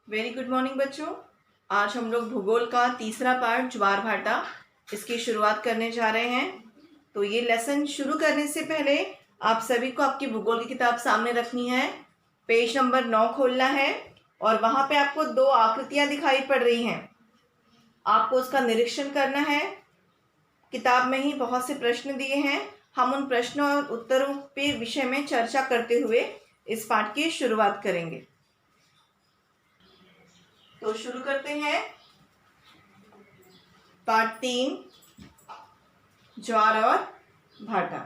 Very good morning बच्चों। आज हम लोग भूगोल का तीसरा पार्ट ज्वार भाटा इसकी शुरुआत करने जा रहे हैं। तो ये लेसन शुरू करने से पहले आप सभी को आपकी भूगोल की किताब सामने रखनी है। पेज नंबर 9 खोलना है और वहां पे आपको दो आकृतियां दिखाई पड़ रही हैं। आपको उसका निरीक्षण करना है। किताब में ही बहुत से प्रश्न दिए हैं। हम उन प्रश्नों और उत्तरों पे विषय में चर्चा करते हुए इस पाठ की शुरुआत करेंगे। तो शुरू करते हैं। पार्ट 3 ज्वार और भाटा।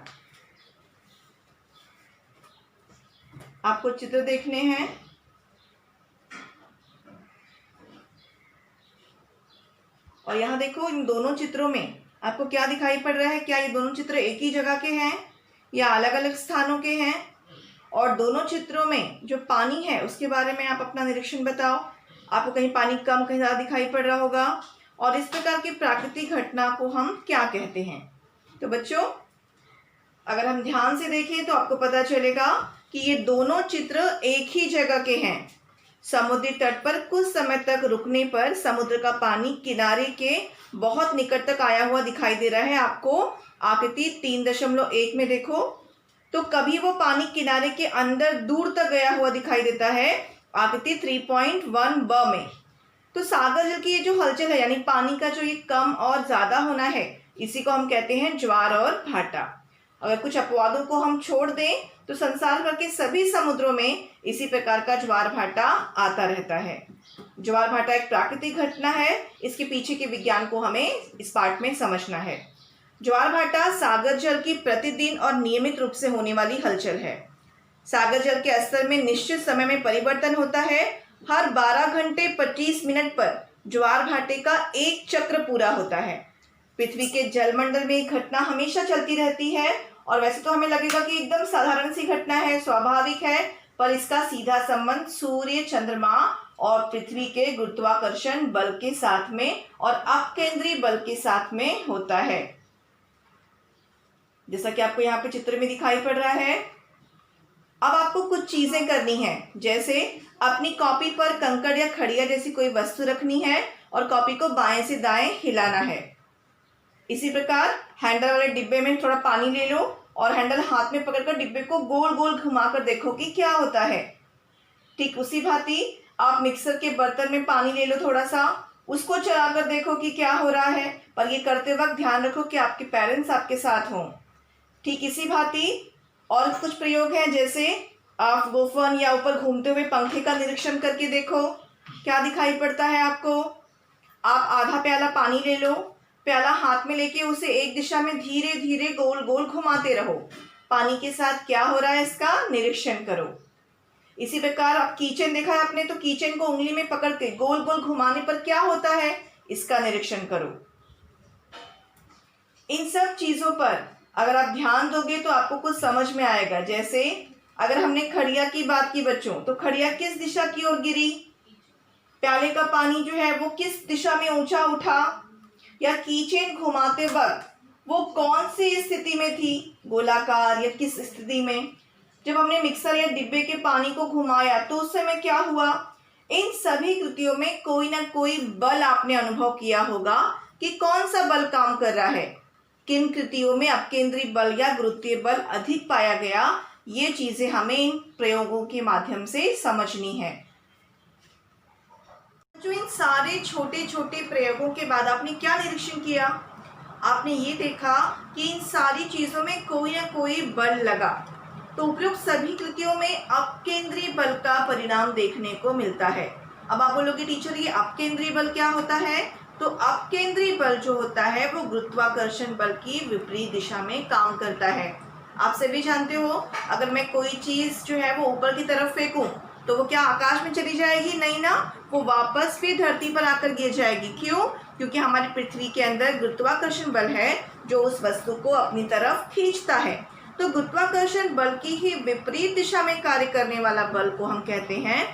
आपको चित्र देखने हैं। और यहाँ देखो, इन दोनों चित्रों में आपको क्या दिखाई पड़ रहा है? क्या ये दोनों चित्र एक ही जगह के हैं या अलग अलग स्थानों के हैं? और दोनों चित्रों में जो पानी है उसके बारे में आप अपना निरीक्षण बताओ। आपको कहीं पानी कम कहीं ज़्यादा दिखाई पड़ रहा होगा। और इस प्रकार की प्राकृतिक घटना को हम क्या कहते हैं? तो बच्चों, अगर हम ध्यान से देखें तो आपको पता चलेगा कि ये दोनों चित्र एक ही जगह के हैं। समुद्री तट पर कुछ समय तक रुकने पर समुद्र का पानी किनारे के बहुत निकट तक आया हुआ दिखाई दे रहा है। आपको आकृति 3.1 में देखो तो कभी वो पानी किनारे के अंदर दूर तक गया हुआ दिखाई देता है, आकृति 3.1 ब में। तो सागर जल की ये जो हलचल है, यानी पानी का जो ये कम और ज्यादा होना है, इसी को हम कहते हैं ज्वार और भाटा। अगर कुछ अपवादों को हम छोड़ दें तो संसार भर के सभी समुद्रों में इसी प्रकार का ज्वार भाटा आता रहता है। ज्वार भाटा एक प्राकृतिक घटना है। इसके पीछे के विज्ञान को हमें इस पाठ में समझना है। ज्वार भाटा सागर जल की प्रतिदिन और नियमित रूप से होने वाली हलचल है। सागर जल के स्तर में निश्चित समय में परिवर्तन होता है। हर 12 घंटे 25 मिनट पर ज्वार भाटे का एक चक्र पूरा होता है। पृथ्वी के जलमंडल में एक घटना हमेशा चलती रहती है। और वैसे तो हमें लगेगा कि एकदम साधारण सी घटना है, स्वाभाविक है, पर इसका सीधा संबंध सूर्य, चंद्रमा और पृथ्वी के गुरुत्वाकर्षण बल के साथ में और अपकेंद्री बल के साथ में होता है, जैसा कि आपको यहाँ पे चित्र में दिखाई पड़ रहा है। अब आपको कुछ चीजें करनी है, जैसे अपनी कॉपी पर कंकड़ या खड़िया जैसी कोई वस्तु रखनी है और कॉपी को बाएं से दाएं हिलाना है। इसी प्रकार हैंडल वाले डिब्बे में थोड़ा पानी ले लो और हैंडल हाथ में पकड़कर डिब्बे को गोल गोल घुमाकर देखो कि क्या होता है। ठीक उसी भांति आप मिक्सर के बर्तन में पानी ले लो, थोड़ा सा उसको चलाकर देखो कि क्या हो रहा है। पर ये करते वक्त ध्यान रखो कि आपके पेरेंट्स आपके साथ हों। ठीक इसी भांति और कुछ प्रयोग हैं, जैसे आप गोफन या ऊपर घूमते हुए पंखे का निरीक्षण करके देखो क्या दिखाई पड़ता है आपको। आप आधा प्याला पानी ले लो, प्याला हाथ में लेके उसे एक दिशा में धीरे धीरे गोल गोल घुमाते रहो। पानी के साथ क्या हो रहा है इसका निरीक्षण करो। इसी प्रकार आप कीचेन देखा है आपने, तो कीचेन को उंगली में पकड़ के गोल गोल घुमाने पर क्या होता है इसका निरीक्षण करो। इन सब चीजों पर अगर आप ध्यान दोगे तो आपको कुछ समझ में आएगा। जैसे अगर हमने खड़िया की बात की बच्चों, तो खड़िया किस दिशा की ओर गिरी, प्याले का पानी जो है वो किस दिशा में ऊंचा उठा, या कीचेन घुमाते वक्त वो कौन सी स्थिति में थी, गोलाकार या किस स्थिति में। जब हमने मिक्सर या डिब्बे के पानी को घुमाया तो उस समय क्या हुआ। इन सभी कृतियों में कोई ना कोई बल आपने अनुभव किया होगा कि कौन सा बल काम कर रहा है, किन कृतियों में अपकेंद्री बल या गुरुत्वीय बल अधिक पाया गया। ये चीजें हमें इन प्रयोगों के माध्यम से समझनी है। जो इन सारे छोटे छोटे प्रयोगों के बाद आपने क्या निरीक्षण किया, आपने ये देखा कि इन सारी चीजों में कोई ना कोई बल लगा। तो उपयुक्त सभी कृतियों में अपकेंद्री बल का परिणाम देखने को मिलता है। अब आप बोलोगे टीचर ये अपकेंद्री बल क्या होता है? तो अपकेंद्री बल जो होता है वो गुरुत्वाकर्षण बल की विपरीत दिशा में काम करता है। आप सभी जानते हो, अगर मैं कोई चीज जो है वो ऊपर की तरफ फेंकूं तो वो क्या आकाश में चली जाएगी? नहीं ना, वो वापस फिर धरती पर आकर गिर जाएगी। क्यों? क्योंकि हमारी पृथ्वी के अंदर गुरुत्वाकर्षण बल है जो उस वस्तु को अपनी तरफ खींचता है। तो गुरुत्वाकर्षण बल की ही विपरीत दिशा में कार्य करने वाला बल को हम कहते हैं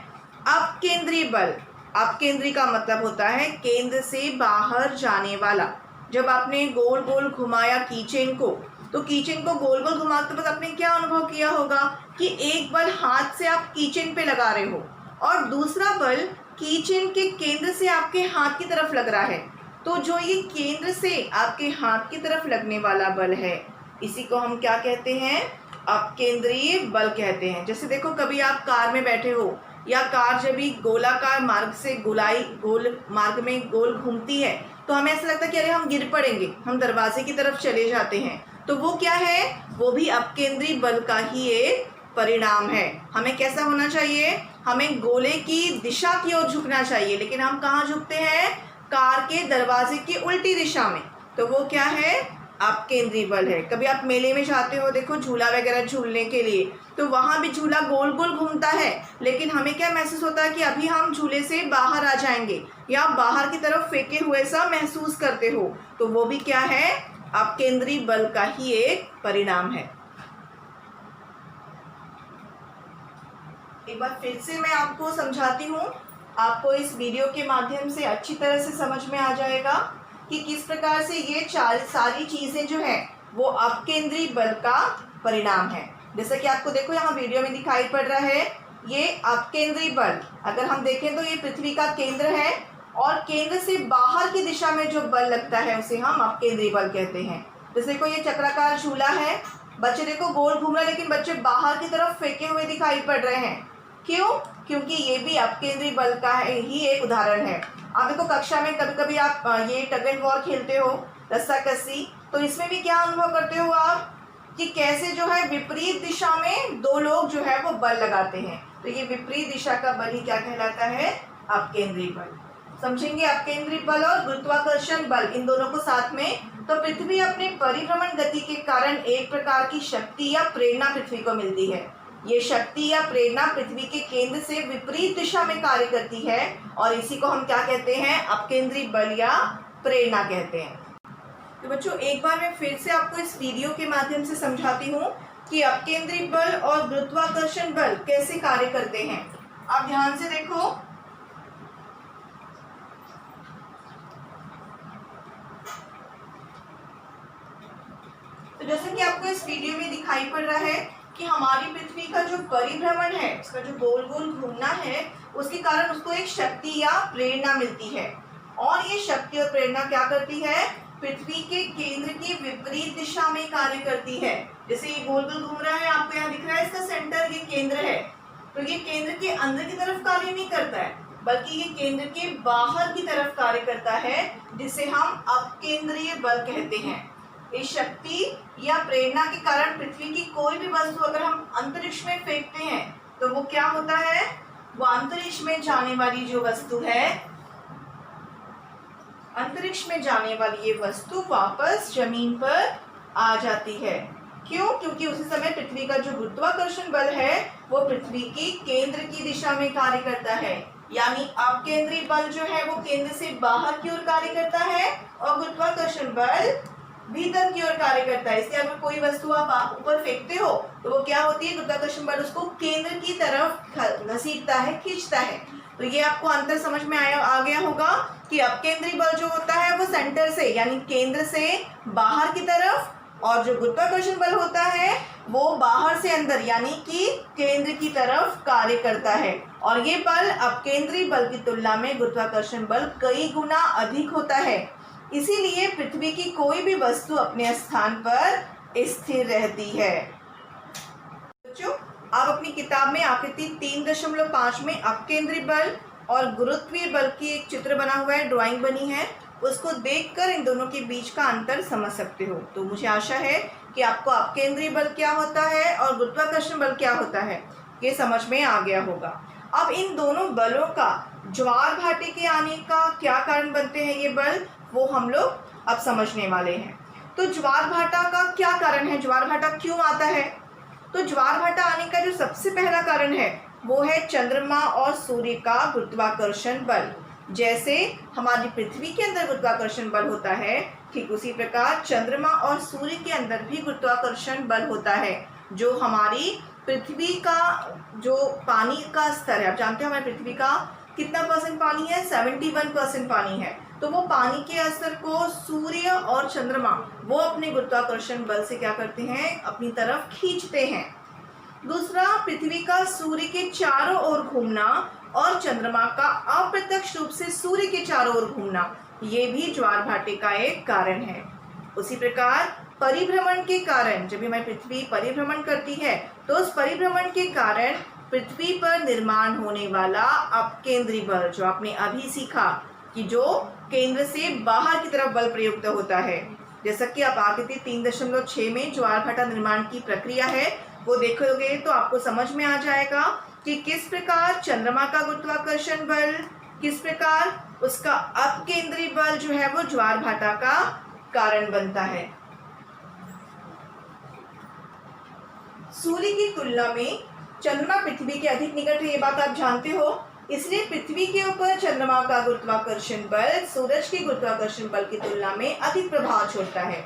अपकेंद्री बल। अपकेंद्री का मतलब होता है केंद्र से बाहर जाने वाला। जब आपने गोल गोल घुमाया कीचेन को, तो कीचेन को गोल गोल घुमाते वक्त आपने क्या अनुभव किया होगा कि एक बल हाथ से आप कीचेन पे लगा रहे हो और दूसरा बल कीचेन के केंद्र से आपके हाथ की तरफ लग रहा है, तो जो ये केंद्र से आपके हाथ की तरफ लगने वाला बल है, इसी को हम क्या कहते हैं? अपकेंद्रीय बल कहते हैं। जैसे देखो, कभी आप कार में बैठे हो या कार जब भी गोलाकार मार्ग से गोल मार्ग में गोल घूमती है, तो हमें ऐसा लगता है कि अरे हम गिर पड़ेंगे, हम दरवाजे की तरफ चले जाते हैं। तो वो क्या है? वो भी अपकेंद्रीय बल का ही एक परिणाम है। हमें कैसा होना चाहिए? हमें गोले की दिशा की ओर झुकना चाहिए, लेकिन हम कहाँ झुकते हैं? कार के दरवाजे की उल्टी दिशा में। तो वो क्या है? अपकेंद्रीय बल है। कभी आप मेले में जाते हो, देखो झूला वगैरह झूलने के लिए, तो वहाँ भी झूला गोल गोल घूमता है, लेकिन हमें क्या महसूस होता है कि अभी हम झूले से बाहर आ जाएंगे, या आप बाहर की तरफ फेंके हुए सा महसूस करते हो। तो वो भी क्या है? अपकेंद्रीय बल का ही एक परिणाम है। एक बार फिर से मैं आपको समझाती हूँ, आपको इस वीडियो के माध्यम से अच्छी तरह से समझ में आ जाएगा कि किस प्रकार से ये सारी चीज़ें जो हैं वो अपकेंद्रीय बल का परिणाम है। जैसा कि आपको देखो यहाँ वीडियो में दिखाई पड़ रहा है, ये अपकेंद्रीय बल, अगर हम देखें तो ये पृथ्वी का केंद्र है, और केंद्र से बाहर की दिशा में जो बल लगता है उसे हम अपकेंद्रीय बल कहते हैं। जैसे देखो, ये चक्राकार झूला है, बच्चे देखो गोल घूम रहे हैं, लेकिन बच्चे बाहर की तरफ फेंके हुए दिखाई पड़ रहे हैं। क्यों? क्योंकि ये भी अपकेंद्रीय बल का ही एक उदाहरण है। आप देखो, कक्षा में कभी कभी आप ये टग एंड वॉर खेलते हो, रस्साकसी, तो इसमें भी क्या अनुभव करते हो आप कि कैसे जो है विपरीत दिशा में दो लोग जो है वो बल लगाते हैं। तो ये विपरीत दिशा का बल ही क्या कहलाता है? अपकेंद्रीय बल। समझेंगे अपकेंद्रीय बल और गुरुत्वाकर्षण बल, इन दोनों को साथ में। तो पृथ्वी अपने परिभ्रमण गति के कारण एक प्रकार की शक्ति या प्रेरणा पृथ्वी को मिलती है। ये शक्ति या प्रेरणा पृथ्वी के केंद्र से विपरीत दिशा में कार्य करती है, और इसी को हम क्या कहते हैं? अपकेंद्रीय बल या प्रेरणा कहते हैं। तो बच्चों, एक बार मैं फिर से आपको इस वीडियो के माध्यम से समझाती हूँ कि अपकेंद्रीय बल और गुरुत्वाकर्षण बल कैसे कार्य करते हैं। आप ध्यान से देखो, तो जैसे कि आपको इस वीडियो में दिखाई पड़ रहा है कि हमारी पृथ्वी का जो परिभ्रमण है, उसका जो गोल गोल घूमना है, उसके कारण उसको एक शक्ति या प्रेरणा मिलती है, और ये शक्ति और प्रेरणा क्या करती है? पृथ्वी के केंद्र की विपरीत दिशा में कार्य करती है। जैसे ये गोल गोल घूम रहा है, आपको यहाँ दिख रहा है, इसका सेंटर ये केंद्र है, तो ये केंद्र के अंदर की तरफ कार्य नहीं करता है, बल्कि ये केंद्र के बाहर की तरफ कार्य करता है, जिसे हम अपकेंद्रीय बल कहते हैं। इस शक्ति या प्रेरणा के कारण पृथ्वी की कोई भी वस्तु अगर हम अंतरिक्ष में फेंकते हैं, तो वो क्या होता है? वो अंतरिक्ष में जाने वाली जो वस्तु है, अंतरिक्ष में जाने वाली ये वस्तु वापस जमीन पर आ जाती है। क्यों? क्योंकि उसी समय पृथ्वी का जो गुरुत्वाकर्षण बल है वो पृथ्वी की केंद्र की दिशा में कार्य करता है। यानी अपकेंद्रीय बल जो है वो केंद्र से बाहर की ओर कार्य करता है, और गुरुत्वाकर्षण बल भीतर की ओर कार्य करता है। इसलिए अगर कोई वस्तु आप ऊपर फेंकते हो, तो वो क्या होती है? गुरुत्वाकर्षण बल उसको केंद्र की तरफ घसीटता है, खींचता है। तो ये आपको अंतर समझ में आ गया होगा कि अपकेंद्रीय बल जो होता है वो सेंटर से यानी केंद्र से बाहर की तरफ, और जो गुरुत्वाकर्षण बल होता है वो बाहर से अंदर यानी कि केंद्र की तरफ कार्य करता है। और ये बल अपकेंद्रीय बल की तुलना में गुरुत्वाकर्षण बल कई गुना अधिक होता है। इसीलिए पृथ्वी की कोई भी वस्तु अपने स्थान पर स्थिर रहती है। बच्चों, आप अपनी किताब में आकृति 3.5 में अपकेंद्रीय बल और गुरुत्वीय बल की एक चित्र बना हुआ है, ड्राइंग बनी है, उसको देखकर इन दोनों के बीच का अंतर समझ सकते हो। तो मुझे आशा है कि आपको अपकेंद्रीय बल क्या होता है और गुरुत्वाकर्षण बल क्या होता है ये समझ में आ गया होगा। अब इन दोनों बलों का ज्वार भाटे के आने का क्या कारण बनते हैं ये बल, वो हम लोग अब समझने वाले हैं। तो ज्वार भाटा का क्या कारण है, ज्वार भाटा क्यों आता है? तो ज्वार भाटा आने का जो सबसे पहला कारण है वो है चंद्रमा और सूर्य का गुरुत्वाकर्षण बल। जैसे हमारी पृथ्वी के अंदर गुरुत्वाकर्षण बल होता है, ठीक उसी प्रकार चंद्रमा और सूर्य के अंदर भी गुरुत्वाकर्षण बल होता है, जो हमारी पृथ्वी का जो पानी का स्तर है, आप जानते हैं हमारी पृथ्वी का कितना % पानी है, 71% पानी है। तो वो पानी के स्तर को सूर्य और चंद्रमा वो अपने गुरुत्वाकर्षण बल से क्या करते हैं, अपनी तरफ खींचते हैं। दूसरा, पृथ्वी का सूर्य के चारों ओर घूमना और चंद्रमा का अप्रत्यक्ष रूप से सूर्य के चारों ओर घूमना, ये भी ज्वार भाटे का एक कारण है। उसी प्रकार परिभ्रमण के कारण, जब हमारी पृथ्वी परिभ्रमण करती है तो उस परिभ्रमण के कारण पृथ्वी पर निर्माण होने वाला अपकेंद्री बल, जो आपने अभी सीखा कि जो केंद्र से बाहर की तरफ बल प्रयुक्त होता है, जैसा कि आप आकृति 3.6 में ज्वार भाटा निर्माण की प्रक्रिया है वो देखोगे तो आपको समझ में आ जाएगा कि किस प्रकार चंद्रमा का गुरुत्वाकर्षण बल, किस प्रकार उसका अपकेंद्री बल जो है वो ज्वार भाटा का कारण बनता है। सूर्य की तुलना में चंद्रमा पृथ्वी के अधिक निकट है, ये बात आप जानते हो। इसलिए पृथ्वी के ऊपर चंद्रमा का गुरुत्वाकर्षण बल सूरज के गुरुत्वाकर्षण बल की तुलना में अधिक प्रभाव छोड़ता है।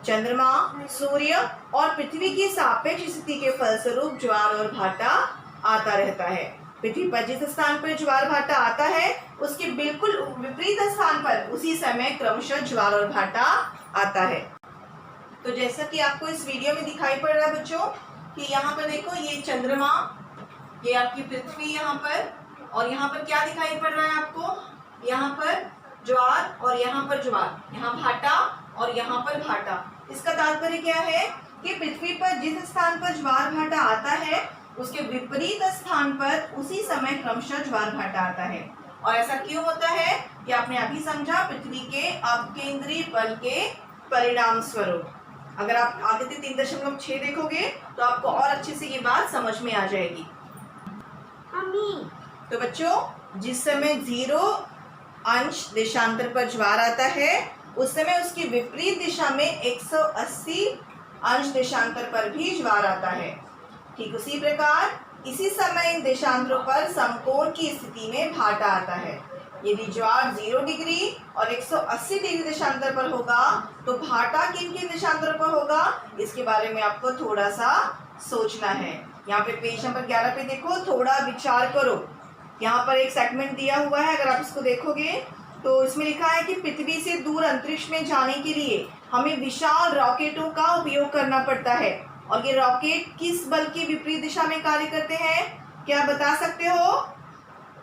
चंद्रमा, सूर्य और पृथ्वी की सापेक्ष स्थिति के फलस्वरूप ज्वार और भाटा आता रहता है। पृथ्वी पर जिस स्थान पर ज्वार भाटा आता है उसके बिल्कुल विपरीत स्थान पर उसी समय क्रमशः ज्वार और भाटा आता है। तो जैसा कि आपको इस वीडियो में दिखाई पड़ रहा है बच्चों कि यहाँ पर देखो, ये चंद्रमा, ये आपकी पृथ्वी यहाँ पर, और यहाँ पर क्या दिखाई पड़ रहा है आपको, यहाँ पर ज्वार और यहाँ पर ज्वार, यहाँ भाटा और यहाँ पर भाटा। इसका तात्पर्य क्या है कि पृथ्वी पर जिस स्थान पर ज्वार भाटा आता है उसके विपरीत स्थान पर उसी समय क्रमशः ज्वार भाटा आता है। और ऐसा क्यों होता है ये आपने अभी समझा, पृथ्वी के अपकेंद्री बल के परिणाम स्वरूप। अगर आप आकृति 3.6 देखोगे तो आपको और अच्छे से ये बात समझ में आ जाएगी। तो बच्चों, जिस समय 0 अंश देशांतर पर ज्वार आता है उस समय उसकी विपरीत दिशा में 180 अंश देशांतर पर भी ज्वार आता है। ठीक उसी प्रकार इसी समय इन देशांतरों पर समकोण की स्थिति में भाटा आता है। यदि ज्वार 0 डिग्री और 180 डिग्री देशांतर पर होगा तो भाटा किन किन देशांतरों पर होगा, इसके बारे में आपको थोड़ा सा सोचना है। यहाँ पे पेज नंबर 11 पे देखो, थोड़ा विचार करो। यहाँ पर एक सेगमेंट दिया हुआ है, अगर आप इसको देखोगे तो इसमें लिखा है कि पृथ्वी से दूर अंतरिक्ष में जाने के लिए हमें विशाल रॉकेटों का उपयोग करना पड़ता है। और ये रॉकेट किस बल की विपरीत दिशा में कार्य करते हैं, क्या बता सकते हो?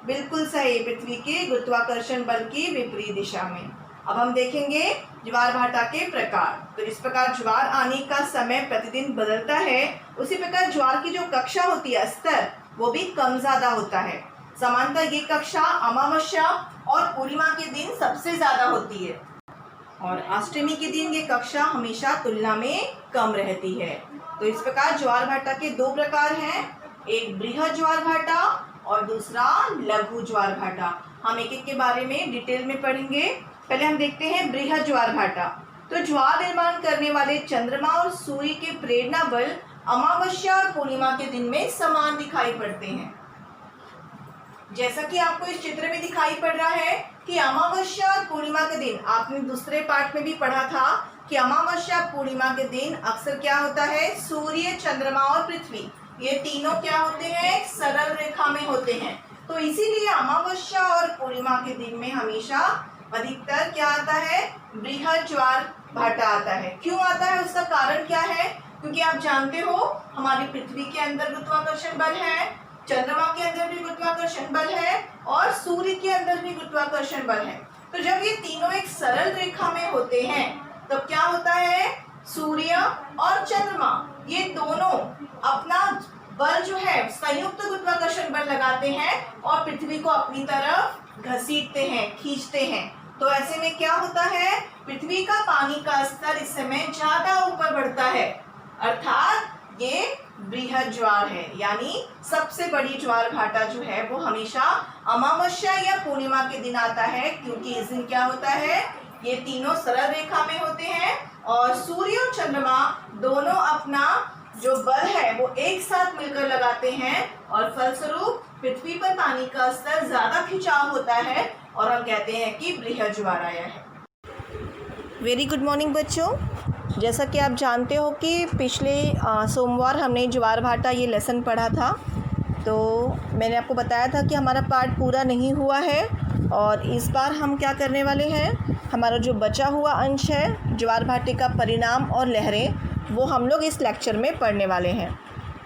बिल्कुल सही, पृथ्वी के गुरुत्वाकर्षण बल की विपरीत दिशा में। अब हम देखेंगे ज्वार भाटा के प्रकार। तो जिस प्रकार ज्वार आने का समय प्रतिदिन बदलता है उसी प्रकार ज्वार की जो कक्षा होती है, स्तर, वो भी कम ज्यादा होता है। सामान्यतः ये कक्षा अमावस्या और पूर्णिमा के दिन सबसे ज्यादा होती है और अष्टमी के दिन ये कक्षा हमेशा तुलना में कम रहती है। तो इस प्रकार ज्वार भाटा के 2 प्रकार हैं, एक बृहद ज्वार भाटा और दूसरा लघु ज्वार भाटा। हम एक एक के बारे में डिटेल में पढ़ेंगे। पहले हम देखते हैं बृहद ज्वार भाटा। तो ज्वार निर्माण करने वाले चंद्रमा और सूर्य के प्रेरणा बल अमावस्या और पूर्णिमा के दिन में समान दिखाई पड़ते हैं। जैसा कि आपको इस चित्र में दिखाई पड़ रहा है कि अमावस्या और पूर्णिमा के दिन, आपने दूसरे पार्ट में भी पढ़ा था कि अमावस्या पूर्णिमा के दिन अक्सर क्या होता है, सूर्य, चंद्रमा और पृथ्वी ये तीनों क्या होते हैं, सरल रेखा में होते हैं। तो इसीलिए अमावस्या और पूर्णिमा के दिन में हमेशा अधिकतर क्या आता है, बृहद ज्वार भाटा आता है। क्यों आता है, उसका कारण क्या है? क्योंकि आप जानते हो हमारी पृथ्वी के अंदर गुरुत्वाकर्षण बल है, चंद्रमा के अंदर भी गुरुत्वाकर्षण बल है और सूर्य के अंदर भी गुरुत्वाकर्षण बल है। तो जब ये तीनों एक सरल रेखा में होते हैं तब क्या होता है, सूर्य और चंद्रमा ये दोनों अपना बल जो है संयुक्त गुरुत्वाकर्षण बल लगाते हैं और पृथ्वी को अपनी तरफ घसीटते हैं, खींचते हैं। तो ऐसे में क्या होता है, पृथ्वी का पानी का स्तर इस समय ज्यादा ऊपर बढ़ता है, अर्थात ये बृहद ज्वार है। यानी सबसे बड़ी ज्वार भाटा जो है वो हमेशा अमावस्या या पूर्णिमा के दिन आता है, क्योंकि इस दिन क्या होता है, ये तीनों सरल रेखा में होते हैं और सूर्य और चंद्रमा दोनों अपना जो बल है वो एक साथ मिलकर लगाते हैं और फलस्वरूप पृथ्वी पर पानी का स्तर ज्यादा खिंचाव होता है और हम कहते हैं कि बृहद ज्वार आया है। वेरी गुड मॉर्निंग बच्चों, जैसा कि आप जानते हो कि पिछले सोमवार हमने ज्वार भाटा ये लेसन पढ़ा था। तो मैंने आपको बताया था कि हमारा पार्ट पूरा नहीं हुआ है और इस बार हम क्या करने वाले हैं, हमारा जो बचा हुआ अंश है ज्वार भाटे का परिणाम और लहरें, वो हम लोग इस लेक्चर में पढ़ने वाले हैं।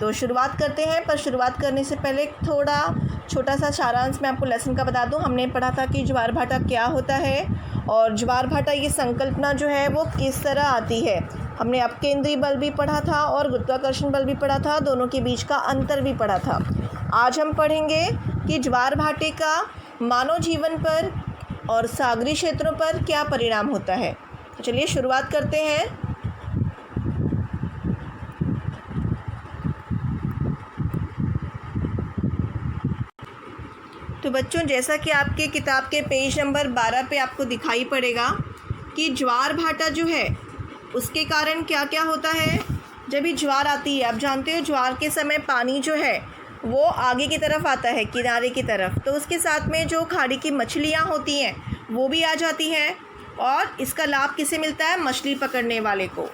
तो शुरुआत करते हैं, पर शुरुआत करने से पहले थोड़ा छोटा सा सारांश मैं आपको लेसन का बता दूं। हमने पढ़ा था कि ज्वार भाटा क्या होता है और ज्वार भाटा ये संकल्पना जो है वो किस तरह आती है। हमने अपकेंद्री बल भी पढ़ा था और गुरुत्वाकर्षण बल भी पढ़ा था, दोनों के बीच का अंतर भी पढ़ा था। आज हम पढ़ेंगे कि ज्वार भाटे का मानव जीवन पर और सागरीय क्षेत्रों पर क्या परिणाम होता है। तो चलिए शुरुआत करते हैं। तो बच्चों, जैसा कि आपके किताब के पेज नंबर 12 पे आपको दिखाई पड़ेगा कि ज्वार भाटा जो है उसके कारण क्या क्या होता है। जब भी ज्वार आती है, आप जानते हो ज्वार के समय पानी जो है वो आगे की तरफ आता है, किनारे की तरफ, तो उसके साथ में जो खाड़ी की मछलियाँ होती हैं वो भी आ जाती हैं और इसका लाभ किसे मिलता है? मछली पकड़ने वाले को।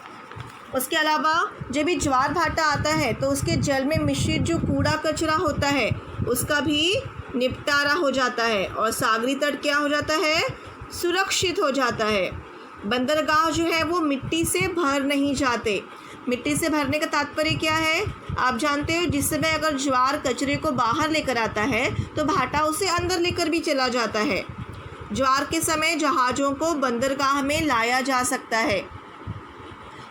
उसके अलावा जब भी ज्वार भाटा आता है तो उसके जल में मिश्रित जो कूड़ा कचरा होता है उसका भी निपटारा हो जाता है और सागरी तट क्या हो जाता है? सुरक्षित हो जाता है। बंदरगाह जो है वो मिट्टी से भर नहीं जाते। मिट्टी से भरने का तात्पर्य क्या है? आप जानते हो जिस समय अगर ज्वार कचरे को बाहर लेकर आता है तो भाटा उसे अंदर लेकर भी चला जाता है। ज्वार के समय जहाज़ों को बंदरगाह में लाया जा सकता है।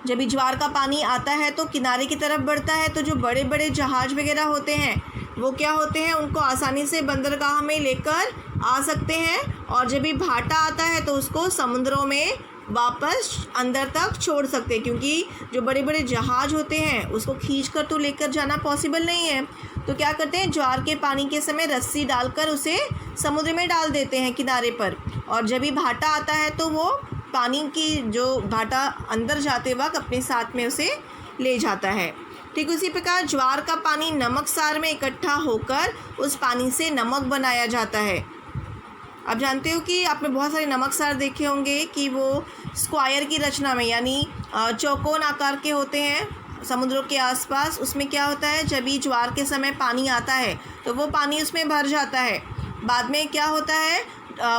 जब भी ज्वार का पानी आता है तो किनारे की तरफ बढ़ता है, तो जो बड़े बड़े जहाज़ वगैरह होते हैं वो क्या होते हैं, उनको आसानी से बंदरगाह में लेकर आ सकते हैं। और जब भी भाटा आता है तो उसको समुद्रों में वापस अंदर तक छोड़ सकते हैं, क्योंकि जो बड़े बड़े जहाज़ होते हैं उसको खींचकर तो लेकर जाना पॉसिबल नहीं है। तो क्या करते हैं, ज्वार के पानी के समय रस्सी डालकर उसे समुद्र में डाल देते हैं किनारे पर। और जब भी भाटा आता है तो वो पानी की जो भाटा अंदर जाते वक्त अपने साथ में उसे ले जाता है। ठीक उसी प्रकार ज्वार का पानी नमक सार में इकट्ठा होकर उस पानी से नमक बनाया जाता है। आप जानते हो कि आपने बहुत सारे नमक सार देखे होंगे कि वो स्क्वायर की रचना में, यानी चौकोन आकार के होते हैं समुद्रों के आसपास। उसमें क्या होता है, जब भी ज्वार के समय पानी आता है तो वो पानी उसमें भर जाता है। बाद में क्या होता है,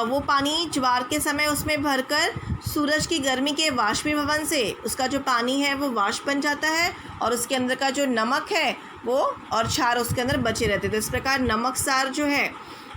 वो पानी ज्वार के समय उसमें भरकर सूरज की गर्मी के वाष्पीभवन से उसका जो पानी है वो वाष्प बन जाता है और उसके अंदर का जो नमक है वो और क्षार उसके अंदर बचे रहते। तो इस प्रकार नमक सार जो है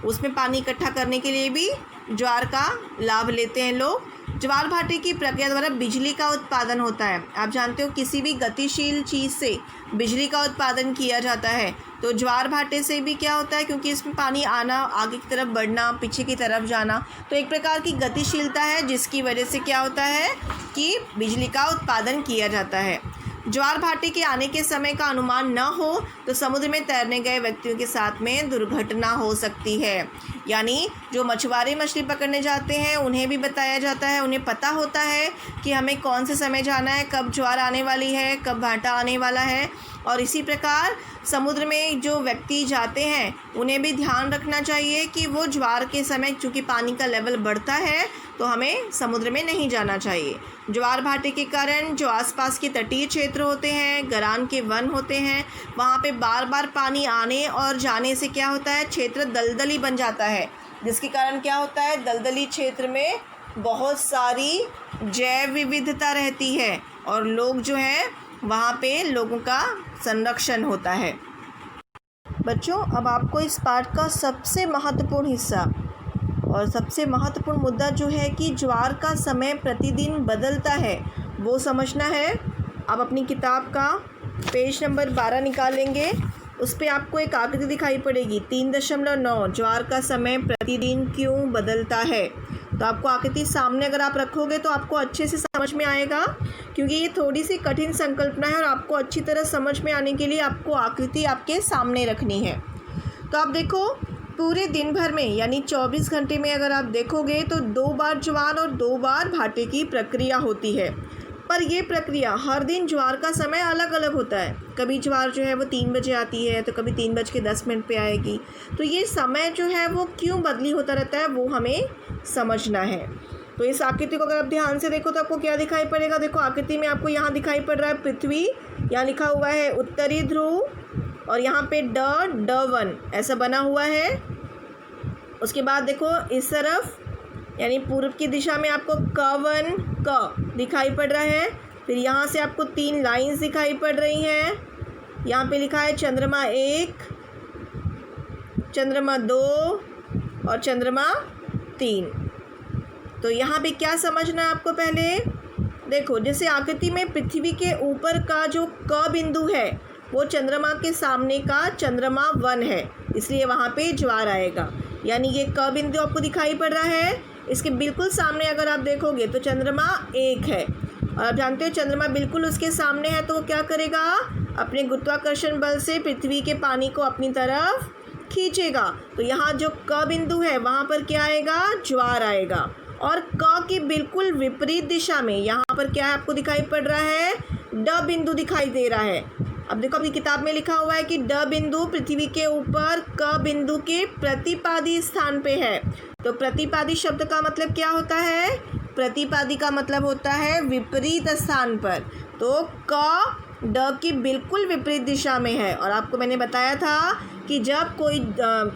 उसमें पानी इकट्ठा करने के लिए भी ज्वार का लाभ लेते हैं लोग। ज्वार भाटे की प्रक्रिया द्वारा बिजली का उत्पादन होता है। आप जानते हो किसी भी गतिशील चीज़ से बिजली का उत्पादन किया जाता है, तो ज्वार भाटे से भी क्या होता है, क्योंकि इसमें पानी आना, आगे की तरफ बढ़ना, पीछे की तरफ जाना, तो एक प्रकार की गतिशीलता है जिसकी वजह से क्या होता है कि बिजली का उत्पादन किया जाता है। ज्वार भाटे के आने के समय का अनुमान न हो तो समुद्र में तैरने गए व्यक्तियों के साथ में दुर्घटना हो सकती है। यानी जो मछुआरे मछली पकड़ने जाते हैं उन्हें भी बताया जाता है, उन्हें पता होता है कि हमें कौन से समय जाना है, कब ज्वार आने वाली है, कब भाटा आने वाला है। और इसी प्रकार समुद्र में जो व्यक्ति जाते हैं उन्हें भी ध्यान रखना चाहिए कि वो ज्वार के समय, चूँकि पानी का लेवल बढ़ता है, तो हमें समुद्र में नहीं जाना चाहिए। ज्वार भाटे के कारण जो आसपास के तटीय क्षेत्र होते हैं, गरान के वन होते हैं, वहाँ पे बार बार पानी आने और जाने से क्या होता है, क्षेत्र दलदली बन जाता है, जिसके कारण क्या होता है, दलदली क्षेत्र में बहुत सारी जैव विविधता रहती है और लोग जो हैं वहाँ पे लोगों का संरक्षण होता है। बच्चों, अब आपको इस पाठ का सबसे महत्वपूर्ण हिस्सा और सबसे महत्वपूर्ण मुद्दा जो है कि ज्वार का समय प्रतिदिन बदलता है वो समझना है। अब अपनी किताब का पेज नंबर 12 निकालेंगे, उस पर आपको एक आकृति दिखाई पड़ेगी 3.9 ज्वार का समय प्रतिदिन क्यों बदलता है। तो आपको आकृति सामने अगर आप रखोगे तो आपको अच्छे से समझ में आएगा, क्योंकि ये थोड़ी सी कठिन संकल्पना है और आपको अच्छी तरह समझ में आने के लिए आपको आकृति आपके सामने रखनी है। तो आप देखो, पूरे दिन भर में यानी 24 घंटे में अगर आप देखोगे तो 2 बार ज्वार और 2 बार भाटे की प्रक्रिया होती है। पर ये प्रक्रिया हर दिन ज्वार का समय अलग अलग होता है। कभी ज्वार जो है वो 3 बजे आती है तो कभी 3:10 पे आएगी। तो ये समय जो है वो क्यों बदली होता रहता है वो हमें समझना है। तो इस आकृति को अगर आप ध्यान से देखो तो आपको क्या दिखाई पड़ेगा। देखो आकृति में आपको यहाँ दिखाई पड़ रहा है पृथ्वी, यहाँ लिखा हुआ है उत्तरी ध्रुव और यहाँ पे D1 ऐसा बना हुआ है। उसके बाद देखो इस तरफ यानी पूर्व की दिशा में आपको K1 क दिखाई पड़ रहा है। फिर यहाँ से आपको 3 लाइंस दिखाई पड़ रही हैं। यहाँ पे लिखा है चंद्रमा 1, चंद्रमा 2 और चंद्रमा 3। तो यहाँ पे क्या समझना है आपको, पहले देखो जैसे आकृति में पृथ्वी के ऊपर का जो क बिंदु है वो चंद्रमा के सामने का चंद्रमा 1 है, इसलिए वहाँ पे ज्वार आएगा। यानी ये क बिंदु आपको दिखाई पड़ रहा है, इसके बिल्कुल सामने अगर आप देखोगे तो चंद्रमा 1 है। और आप जानते हो चंद्रमा बिल्कुल उसके सामने है, तो वो क्या करेगा, अपने गुरुत्वाकर्षण बल से पृथ्वी के पानी को अपनी तरफ खींचेगा। तो यहाँ जो क बिंदु है वहाँ पर क्या आएगा, ज्वार आएगा। और क की बिल्कुल विपरीत दिशा में यहाँ पर क्या है आपको दिखाई पड़ रहा है, ड बिंदु दिखाई दे रहा है। अब देखो अपनी किताब में लिखा हुआ है कि ड बिंदु पृथ्वी के ऊपर क बिंदु के प्रतिपादी स्थान पे है। तो प्रतिपादी शब्द का मतलब क्या होता है, प्रतिपादी का मतलब होता है विपरीत स्थान पर। तो क ड की बिल्कुल विपरीत दिशा में है। और आपको मैंने बताया था कि जब कोई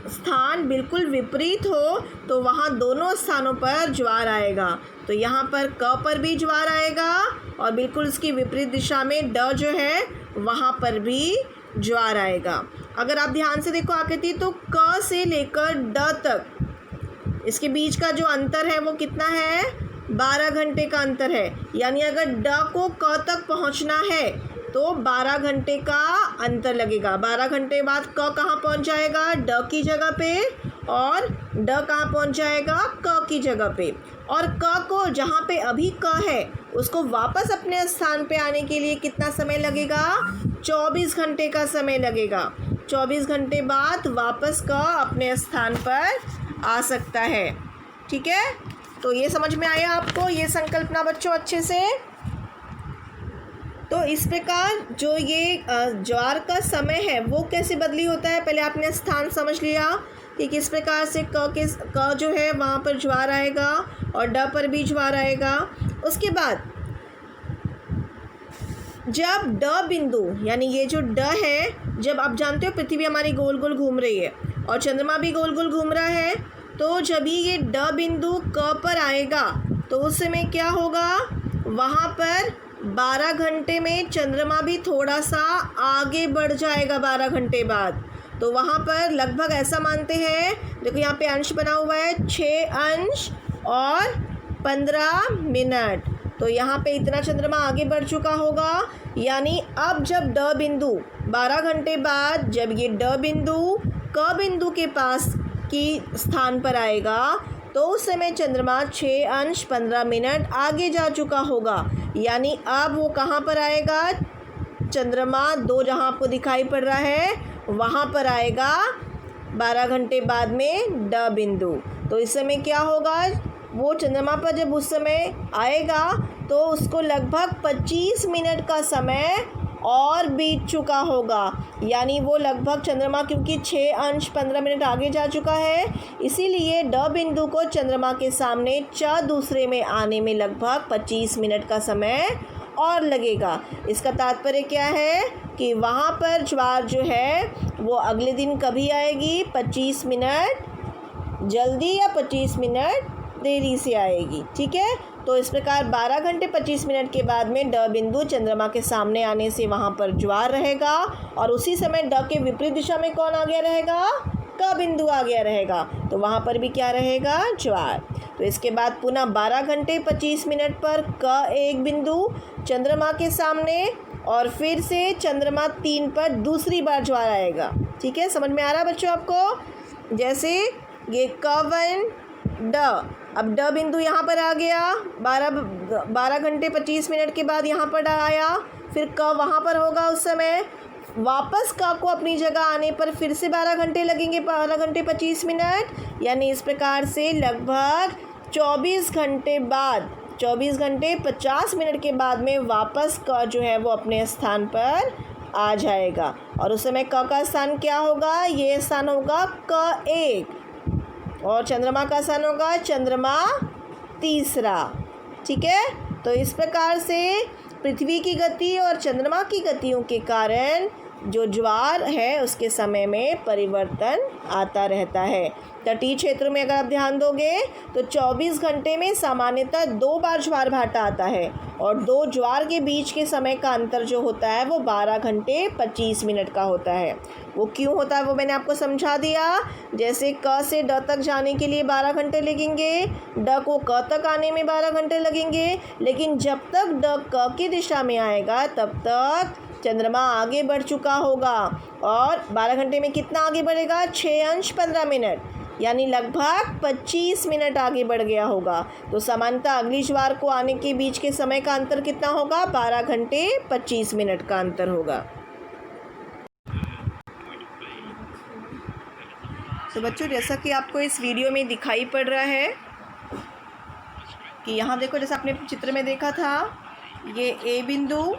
स्थान बिल्कुल विपरीत हो तो वहाँ दोनों स्थानों पर ज्वार आएगा। तो यहाँ पर क पर भी ज्वार आएगा और बिल्कुल उसकी विपरीत दिशा में ड जो है वहाँ पर भी ज्वार आएगा। अगर आप ध्यान से देखो आकृति, तो क से लेकर ड तक इसके बीच का जो अंतर है वो कितना है, 12 घंटे का अंतर है। यानी अगर ड को क तक पहुँचना है तो 12 घंटे का अंतर लगेगा। 12 घंटे बाद क कहाँ पहुँच जाएगा, ड की जगह पे, और ड कहाँ पहुँच जाएगा, क की जगह पे। और क को जहाँ पे अभी क है उसको वापस अपने स्थान पे आने के लिए कितना समय लगेगा, 24 घंटे का समय लगेगा। 24 घंटे बाद वापस क अपने स्थान पर आ सकता है। ठीक है, तो ये समझ में आया आपको ये संकल्पना बच्चों अच्छे से। तो इस प्रकार जो ये ज्वार का समय है वो कैसे बदली होता है, पहले आपने स्थान समझ लिया कि किस प्रकार से क जो है वहाँ पर ज्वार आएगा और ड पर भी ज्वार आएगा। उसके बाद जब ड बिंदु यानी ये जो ड है, जब आप जानते हो पृथ्वी हमारी गोल गोल घूम रही है और चंद्रमा भी गोल गोल घूम रहा है, तो जब ये ड बिंदु क पर आएगा तो उस समय क्या होगा, वहाँ पर 12 घंटे में चंद्रमा भी थोड़ा सा आगे बढ़ जाएगा 12 घंटे बाद। तो वहाँ पर लगभग ऐसा मानते हैं, देखो यहाँ पे अंश बना हुआ है 6 अंश और 15 मिनट। तो यहाँ पे इतना चंद्रमा आगे बढ़ चुका होगा। यानी अब जब ड बिंदु 12 घंटे बाद जब ये ड बिंदु क बिंदु के पास की स्थान पर आएगा तो उस समय चंद्रमा 6 अंश 15 मिनट आगे जा चुका होगा। यानी अब वो कहाँ पर आएगा, चंद्रमा 2 जहाँ आपको दिखाई पड़ रहा है वहाँ पर आएगा 12 घंटे बाद में ड बिंदु। तो इस समय क्या होगा, वो चंद्रमा पर जब उस समय आएगा तो उसको लगभग 25 मिनट का समय और बीत चुका होगा। यानी वो लगभग चंद्रमा क्योंकि 6 अंश 15 मिनट आगे जा चुका है, इसीलिए ड बिंदु को चंद्रमा के सामने च दूसरे में आने में लगभग 25 मिनट का समय और लगेगा। इसका तात्पर्य क्या है कि वहाँ पर ज्वार जो है वो अगले दिन कभी आएगी, 25 मिनट जल्दी या 25 मिनट देरी से आएगी। ठीक है, तो इस प्रकार 12 घंटे 25 मिनट के बाद में ड बिंदु चंद्रमा के सामने आने से वहाँ पर ज्वार रहेगा और उसी समय ड के विपरीत दिशा में कौन आ गया रहेगा, क बिंदु आ गया रहेगा। तो वहाँ पर भी क्या रहेगा, ज्वार। तो इसके बाद पुनः 12 घंटे 25 मिनट पर क एक बिंदु चंद्रमा के सामने और फिर से चंद्रमा 3 पर दूसरी बार ज्वार आएगा। ठीक है, समझ में आ रहा है बच्चों आपको। जैसे ये क1 ड, अब ड बिंदु यहाँ पर आ गया, 12 घंटे 25 मिनट के बाद यहाँ पर आया, फिर क वहाँ पर होगा उस समय, वापस क को अपनी जगह आने पर फिर से 12 घंटे लगेंगे, 12 घंटे 25 मिनट। यानी इस प्रकार से लगभग 24 घंटे बाद 24 घंटे 50 मिनट के बाद में वापस क जो है वो अपने स्थान पर आ जाएगा। और उस समय क का स्थान क्या होगा, ये स्थान होगा क1 और चंद्रमा का स्थान होगा चंद्रमा 3। ठीक है, तो इस प्रकार से पृथ्वी की गति और चंद्रमा की गतियों के कारण जो ज्वार है उसके समय में परिवर्तन आता रहता है। तटीय क्षेत्रों में अगर आप ध्यान दोगे तो 24 घंटे में सामान्यतः 2 बार ज्वार भाटा आता है और 2 ज्वार के बीच के समय का अंतर जो होता है वो 12 घंटे 25 मिनट का होता है। वो क्यों होता है वो मैंने आपको समझा दिया। जैसे क से ड तक जाने के लिए 12 घंटे लगेंगे, ड को क तक आने में 12 घंटे लगेंगे, लेकिन जब तक ड क की दिशा में आएगा तब तक चंद्रमा आगे बढ़ चुका होगा। और 12 घंटे में कितना आगे बढ़ेगा? 6 अंश 15 मिनट, यानी लगभग 25 मिनट आगे बढ़ गया होगा। तो सामान्यतः अगली ज्वार को आने के बीच के समय का अंतर कितना होगा? 12 घंटे 25 मिनट का अंतर होगा। तो बच्चों, जैसा कि आपको इस वीडियो में दिखाई पड़ रहा है कि यहाँ देखो, जैसा आपने चित्र में देखा था, ये ए बिंदु,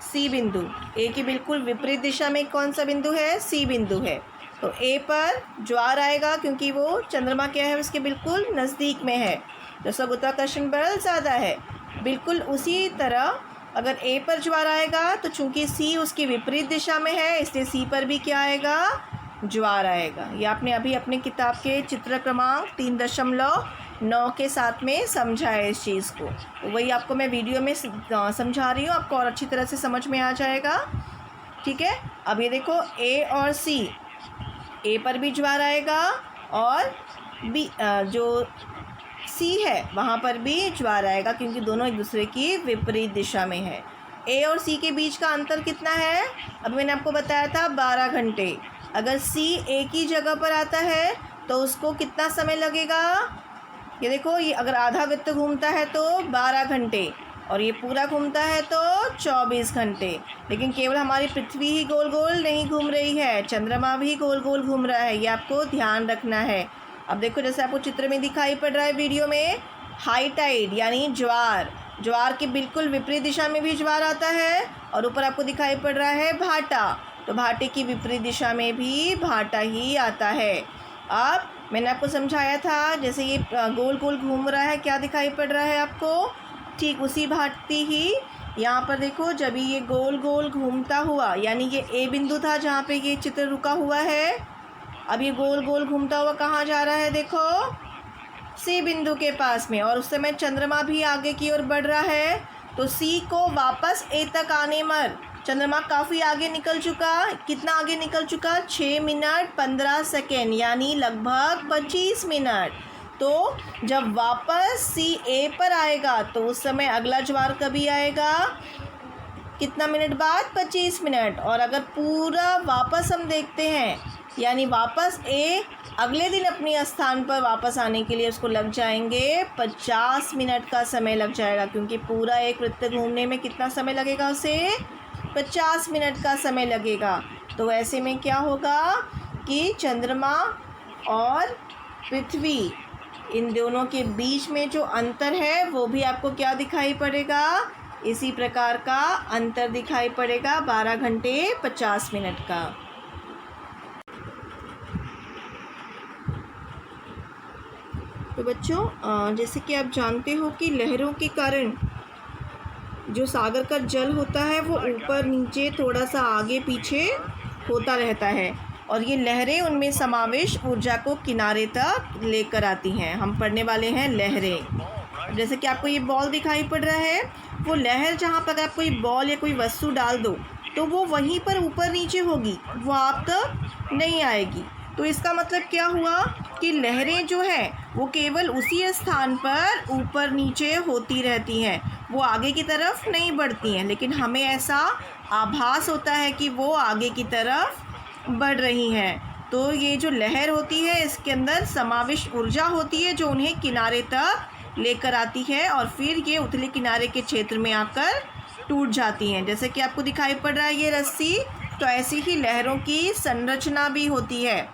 सी बिंदु, ए की बिल्कुल विपरीत दिशा में कौन सा बिंदु है? सी बिंदु है। तो ए पर ज्वार आएगा क्योंकि वो चंद्रमा क्या है, उसके बिल्कुल नज़दीक में है, जैसा गुरुत्वाकर्षण बल ज़्यादा है। बिल्कुल उसी तरह अगर ए पर ज्वार आएगा तो चूंकि सी उसकी विपरीत दिशा में है, इसलिए सी पर भी क्या आएगा? ज्वार आएगा। ये आपने अभी अपने किताब के चित्र क्रमांक 3.9 के साथ में समझा है इस चीज़ को। तो वही आपको मैं वीडियो में समझा रही हूँ, आपको और अच्छी तरह से समझ में आ जाएगा। ठीक है, अब ये देखो ए और सी, ए पर भी ज्वार आएगा और बी जो सी है वहाँ पर भी ज्वार आएगा क्योंकि दोनों एक दूसरे की विपरीत दिशा में है। ए और सी के बीच का अंतर कितना है? अब मैंने आपको बताया था 12 घंटे। अगर सी ए की जगह पर आता है तो उसको कितना समय लगेगा? ये देखो, ये अगर आधा वृत्त घूमता है तो 12 घंटे और ये पूरा घूमता है तो 24 घंटे। लेकिन केवल हमारी पृथ्वी ही गोल गोल नहीं घूम रही है, चंद्रमा भी गोल गोल घूम रहा है, ये आपको ध्यान रखना है। अब देखो, जैसे आपको चित्र में दिखाई पड़ रहा है वीडियो में, हाई टाइड यानी ज्वार, ज्वार के बिल्कुल विपरीत दिशा में भी ज्वार आता है और ऊपर आपको दिखाई पड़ रहा है भाटा, तो भाटे की विपरीत दिशा में भी भाटा ही आता है। अब मैंने आपको समझाया था, जैसे ये गोल गोल घूम रहा है, क्या दिखाई पड़ रहा है आपको? ठीक उसी भांति ही यहाँ पर देखो, जब ये गोल गोल घूमता हुआ, यानी ये ए बिंदु था जहाँ पे ये चित्र रुका हुआ है, अब ये गोल गोल घूमता हुआ कहाँ जा रहा है? देखो, सी बिंदु के पास में, और उस समय चंद्रमा भी आगे की ओर बढ़ रहा है। तो सी को वापस ए तक आने पर चंद्रमा काफ़ी आगे निकल चुका। कितना आगे निकल चुका? 6 मिनट 15 सेकेंड, यानी लगभग 25 मिनट। तो जब वापस सी ए पर आएगा तो उस समय अगला ज्वार कभी आएगा? कितना मिनट बाद? 25 मिनट। और अगर पूरा वापस हम देखते हैं, यानी वापस ए अगले दिन अपने स्थान पर वापस आने के लिए उसको लग जाएंगे 50 मिनट का समय लग जाएगा, क्योंकि पूरा एक वृत्त घूमने में कितना समय लगेगा? उसे 50 मिनट का समय लगेगा। तो ऐसे में क्या होगा कि चंद्रमा और पृथ्वी, इन दोनों के बीच में जो अंतर है वो भी आपको क्या दिखाई पड़ेगा? इसी प्रकार का अंतर दिखाई पड़ेगा, 12 घंटे 50 मिनट का। तो बच्चों, जैसे कि आप जानते हो कि लहरों के कारण जो सागर का जल होता है वो ऊपर नीचे थोड़ा सा आगे पीछे होता रहता है और ये लहरें उनमें समावेश ऊर्जा को किनारे तक लेकर आती हैं। हम पढ़ने वाले हैं लहरें। जैसे कि आपको ये बॉल दिखाई पड़ रहा है, वो लहर जहाँ पर आप कोई बॉल या कोई वस्तु डाल दो तो वो वहीं पर ऊपर नीचे होगी, वो आप तक नहीं आएगी। तो इसका मतलब क्या हुआ कि लहरें जो है वो केवल उसी स्थान पर ऊपर नीचे होती रहती हैं, वो आगे की तरफ नहीं बढ़ती हैं। लेकिन हमें ऐसा आभास होता है कि वो आगे की तरफ बढ़ रही हैं। तो ये जो लहर होती है इसके अंदर समावेश ऊर्जा होती है जो उन्हें किनारे तक लेकर आती है और फिर ये उथले किनारे के क्षेत्र में आकर टूट जाती हैं। जैसे कि आपको दिखाई पड़ रहा है ये रस्सी, तो ऐसी ही लहरों की संरचना भी होती है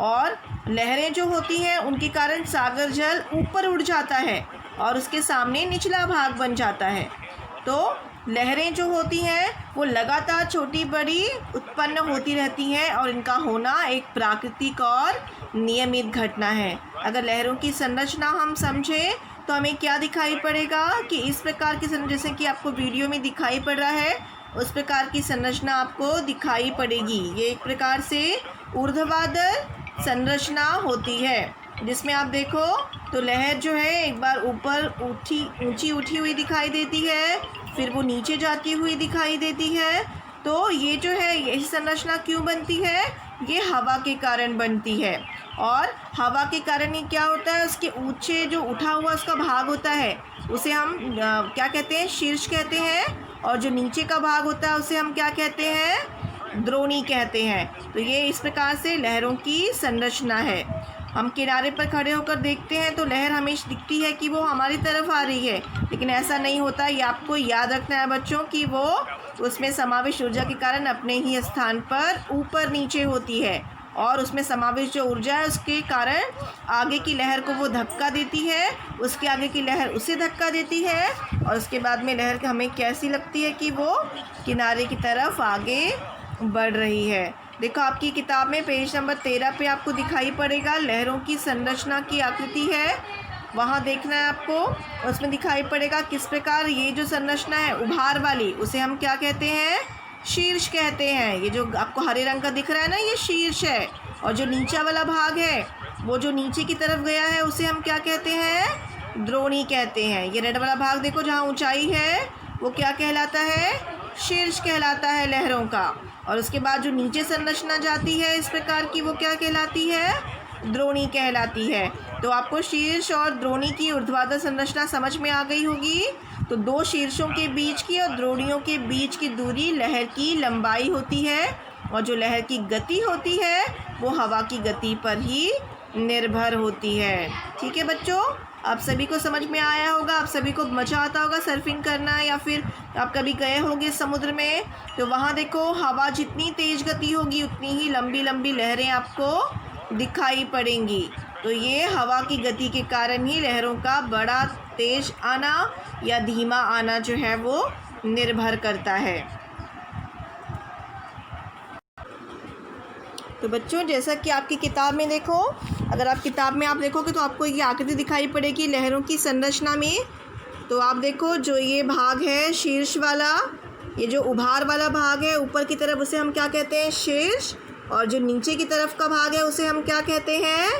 और लहरें जो होती हैं उनके कारण सागर जल ऊपर उड़ जाता है और उसके सामने निचला भाग बन जाता है। तो लहरें जो होती हैं वो लगातार छोटी बड़ी उत्पन्न होती रहती हैं और इनका होना एक प्राकृतिक और नियमित घटना है। अगर लहरों की संरचना हम समझें तो हमें क्या दिखाई पड़ेगा कि इस प्रकार की जैसे कि आपको वीडियो में दिखाई पड़ रहा है, उस प्रकार की संरचना आपको दिखाई पड़ेगी। ये एक प्रकार से ऊर्ध्वाधर संरचना होती है, जिसमें आप देखो तो लहर जो है एक बार ऊपर ऊंची उठी हुई दिखाई देती है, फिर वो नीचे जाती हुई दिखाई देती है। तो ये जो है यही संरचना क्यों बनती है? ये हवा के कारण बनती है। और हवा के कारण ही क्या होता है, उसके ऊंचे जो उठा हुआ उसका भाग होता है उसे हम क्या कहते हैं? शीर्ष कहते हैं। और जो नीचे का भाग होता है उसे हम क्या कहते हैं? द्रोणी कहते हैं। तो ये इस प्रकार से लहरों की संरचना है। हम किनारे पर खड़े होकर देखते हैं तो लहर हमेशा दिखती है कि वो हमारी तरफ आ रही है, लेकिन ऐसा नहीं होता। ये आपको याद रखना है बच्चों कि वो उसमें समावेश ऊर्जा के कारण अपने ही स्थान पर ऊपर नीचे होती है, और उसमें समावेश जो ऊर्जा है उसके कारण आगे की लहर को वो धक्का देती है, उसके आगे की लहर उसे धक्का देती है, और उसके बाद में लहर हमें कैसी लगती है कि वो किनारे की तरफ आगे बढ़ रही है। देखो आपकी किताब में पेज नंबर 13 पे आपको दिखाई पड़ेगा लहरों की संरचना की आकृति है, वहाँ देखना है आपको। उसमें दिखाई पड़ेगा किस प्रकार ये जो संरचना है उभार वाली, उसे हम क्या कहते हैं? शीर्ष कहते हैं। ये जो आपको हरे रंग का दिख रहा है ना, ये शीर्ष है। और जो नीचा वाला भाग है वो जो नीचे की तरफ गया है उसे हम क्या कहते हैं? द्रोणी कहते हैं। ये रेड वाला भाग देखो जहाँ ऊंचाई है वो क्या कहलाता है? शीर्ष कहलाता है लहरों का। और उसके बाद जो नीचे संरचना जाती है इस प्रकार की, वो क्या कहलाती है? द्रोणी कहलाती है। तो आपको शीर्ष और द्रोणी की ऊर्ध्वाधर संरचना समझ में आ गई होगी। तो दो शीर्षों के बीच की और द्रोणियों के बीच की दूरी लहर की लंबाई होती है, और जो लहर की गति होती है वो हवा की गति पर ही निर्भर होती है। ठीक है बच्चों, आप सभी को समझ में आया होगा। आप सभी को मज़ा आता होगा सर्फिंग करना, या फिर आप कभी गए होंगे समुद्र में, तो वहाँ देखो हवा जितनी तेज़ गति होगी उतनी ही लंबी लंबी लहरें आपको दिखाई पड़ेंगी। तो ये हवा की गति के कारण ही लहरों का बड़ा तेज़ आना या धीमा आना जो है वो निर्भर करता है। तो बच्चों जैसा कि आपकी किताब में देखो, अगर आप किताब में आप देखोगे तो आपको ये आकृति दिखाई पड़ेगी लहरों की संरचना में। तो आप देखो जो ये भाग है शीर्ष वाला, ये जो उभार वाला भाग है ऊपर की तरफ, उसे हम क्या कहते हैं? शीर्ष। और जो नीचे की तरफ का भाग है उसे हम क्या कहते हैं?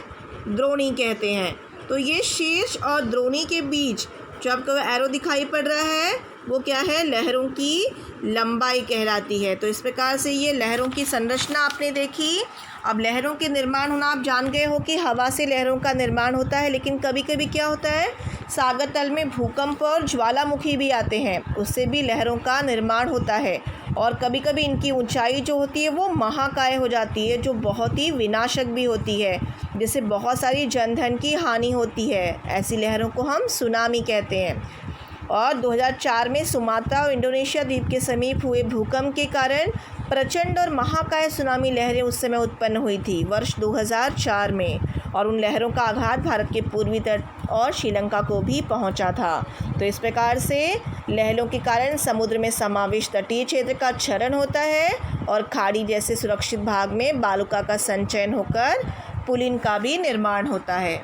द्रोणी कहते हैं। तो ये शीर्ष और द्रोणी के बीच जो आपको एरो दिखाई पड़ रहा है वो क्या है? लहरों की लंबाई कहलाती है। तो इस प्रकार से ये लहरों की संरचना आपने देखी। अब लहरों के निर्माण होना आप जान गए हो कि हवा से लहरों का निर्माण होता है, लेकिन कभी कभी क्या होता है, सागर तल में भूकंप और ज्वालामुखी भी आते हैं, उससे भी लहरों का निर्माण होता है। और कभी कभी इनकी ऊंचाई जो होती है वो महाकाय हो जाती है, जो बहुत ही विनाशक भी होती है, जिससे बहुत सारी जनधन की हानि होती है। ऐसी लहरों को हम सुनामी कहते हैं। और 2004 में सुमात्रा और इंडोनेशिया द्वीप के समीप हुए भूकंप के कारण प्रचंड और महाकाय सुनामी लहरें उस समय उत्पन्न हुई थी, वर्ष 2004 में। और उन लहरों का आघात भारत के पूर्वी तट और श्रीलंका को भी पहुंचा था। तो इस प्रकार से लहरों के कारण समुद्र में समावेश तटीय क्षेत्र का क्षरण होता है, और खाड़ी जैसे सुरक्षित भाग में बालुका का संचयन होकर पुलिन का भी निर्माण होता है।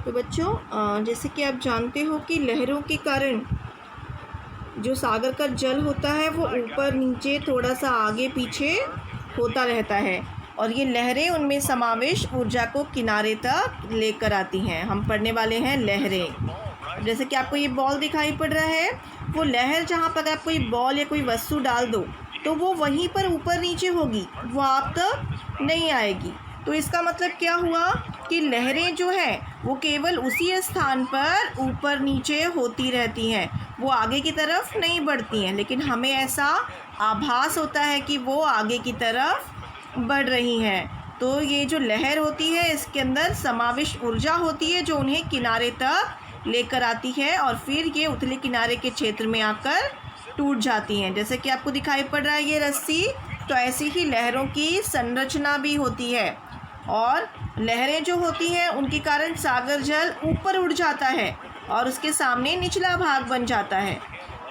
तो बच्चों जैसे कि आप जानते हो कि लहरों के कारण जो सागर का जल होता है वो ऊपर नीचे थोड़ा सा आगे पीछे होता रहता है, और ये लहरें उनमें समावेश ऊर्जा को किनारे तक लेकर आती हैं। हम पढ़ने वाले हैं लहरें। जैसे कि आपको ये बॉल दिखाई पड़ रहा है, वो लहर जहाँ पर आप कोई बॉल या कोई वस्तु डाल दो तो वो वहीं पर ऊपर नीचे होगी, वो आप तक नहीं आएगी। तो इसका मतलब क्या हुआ कि लहरें जो हैं वो केवल उसी स्थान पर ऊपर नीचे होती रहती हैं, वो आगे की तरफ नहीं बढ़ती हैं। लेकिन हमें ऐसा आभास होता है कि वो आगे की तरफ बढ़ रही हैं। तो ये जो लहर होती है इसके अंदर समावेश ऊर्जा होती है जो उन्हें किनारे तक लेकर आती है, और फिर ये उथले किनारे के क्षेत्र में आकर टूट जाती हैं। जैसे कि आपको दिखाई पड़ रहा है ये रस्सी, तो ऐसी ही लहरों की संरचना भी होती है। और लहरें जो होती हैं उनके कारण सागर जल ऊपर उड़ जाता है और उसके सामने निचला भाग बन जाता है।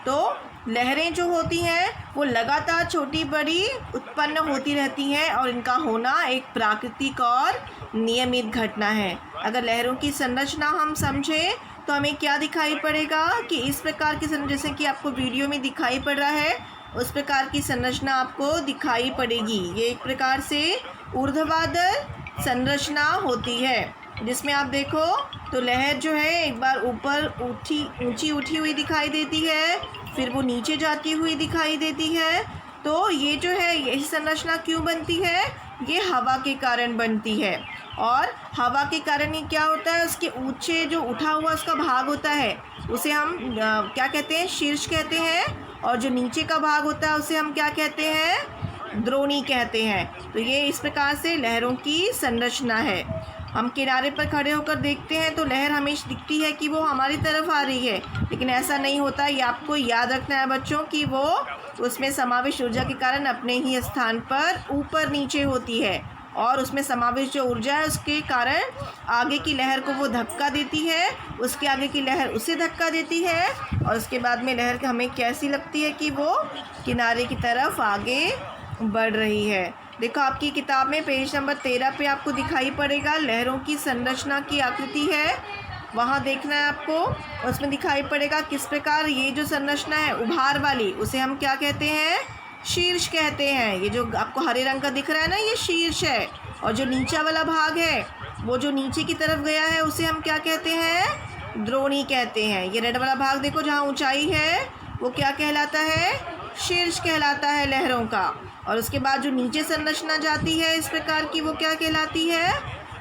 तो लहरें जो होती हैं वो लगातार छोटी बड़ी उत्पन्न होती रहती हैं, और इनका होना एक प्राकृतिक और नियमित घटना है। अगर लहरों की संरचना हम समझें तो हमें क्या दिखाई पड़ेगा कि इस प्रकार की जैसे कि आपको वीडियो में दिखाई पड़ रहा है उस प्रकार की संरचना आपको दिखाई पड़ेगी। ये एक प्रकार से ऊर्ध्वाधर संरचना होती है, जिसमें आप देखो तो लहर जो है एक बार ऊपर ऊंची उठी हुई दिखाई देती है, फिर वो नीचे जाती हुई दिखाई देती है। तो ये जो है यही संरचना क्यों बनती है? ये हवा के कारण बनती है। और हवा के कारण ही क्या होता है, उसके ऊंचे जो उठा हुआ उसका भाग होता है उसे हम क्या कहते हैं? शीर्ष कहते हैं। और जो नीचे का भाग होता है उसे हम क्या कहते हैं? द्रोणी कहते हैं। तो ये इस प्रकार से लहरों की संरचना है। हम किनारे पर खड़े होकर देखते हैं तो लहर हमेशा दिखती है कि वो हमारी तरफ आ रही है, लेकिन ऐसा नहीं होता। ये आपको याद रखना है बच्चों कि वो उसमें समावेश ऊर्जा के कारण अपने ही स्थान पर ऊपर नीचे होती है, और उसमें समावेश जो ऊर्जा है उसके कारण आगे की लहर को वो धक्का देती है, उसके आगे की लहर उसे धक्का देती है, और उसके बाद में लहर हमें कैसी लगती है कि वो किनारे की तरफ आगे बढ़ रही है। देखो आपकी किताब में पेज नंबर 13 पे आपको दिखाई पड़ेगा लहरों की संरचना की आकृति है, वहाँ देखना है आपको। उसमें दिखाई पड़ेगा किस प्रकार ये जो संरचना है उभार वाली, उसे हम क्या कहते हैं? शीर्ष कहते हैं। ये जो आपको हरे रंग का दिख रहा है ना, ये शीर्ष है। और जो नीचा वाला भाग है वो जो नीचे की तरफ गया है उसे हम क्या कहते हैं? द्रोणी कहते हैं। ये रेड वाला भाग देखो जहाँ ऊंचाई है वो क्या कहलाता है? शीर्ष कहलाता है लहरों का। और उसके बाद जो नीचे संरचना जाती है इस प्रकार की वो क्या कहलाती है?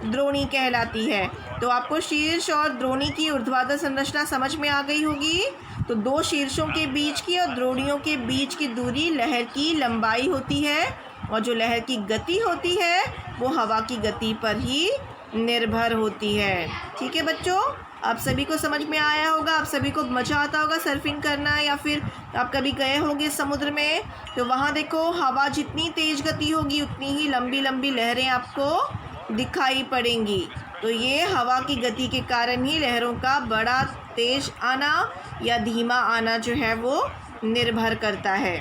द्रोणी कहलाती है। तो आपको शीर्ष और द्रोणी की ऊर्ध्वाधर संरचना समझ में आ गई होगी। तो दो शीर्षों के बीच की और द्रोणियों के बीच की दूरी लहर की लंबाई होती है, और जो लहर की गति होती है वो हवा की गति पर ही निर्भर होती है। ठीक है बच्चों, आप सभी को समझ में आया होगा। आप सभी को मज़ा आता होगा सर्फिंग करना, या फिर आप कभी गए होंगे समुद्र में, तो वहाँ देखो हवा जितनी तेज़ गति होगी उतनी ही लंबी लंबी लहरें आपको दिखाई पड़ेंगी। तो ये हवा की गति के कारण ही लहरों का बड़ा तेज़ आना या धीमा आना जो है वो निर्भर करता है।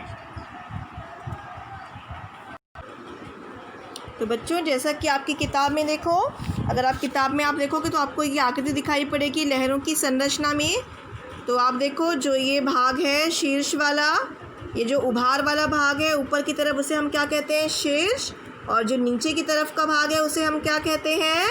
तो बच्चों जैसा कि आपकी किताब में देखो, अगर आप किताब में आप देखोगे तो आपको ये आकृति दिखाई पड़ेगी लहरों की संरचना में। तो आप देखो जो ये भाग है शीर्ष वाला, ये जो उभार वाला भाग है ऊपर की तरफ उसे हम क्या कहते हैं? शीर्ष। और जो नीचे की तरफ का भाग है उसे हम क्या कहते हैं?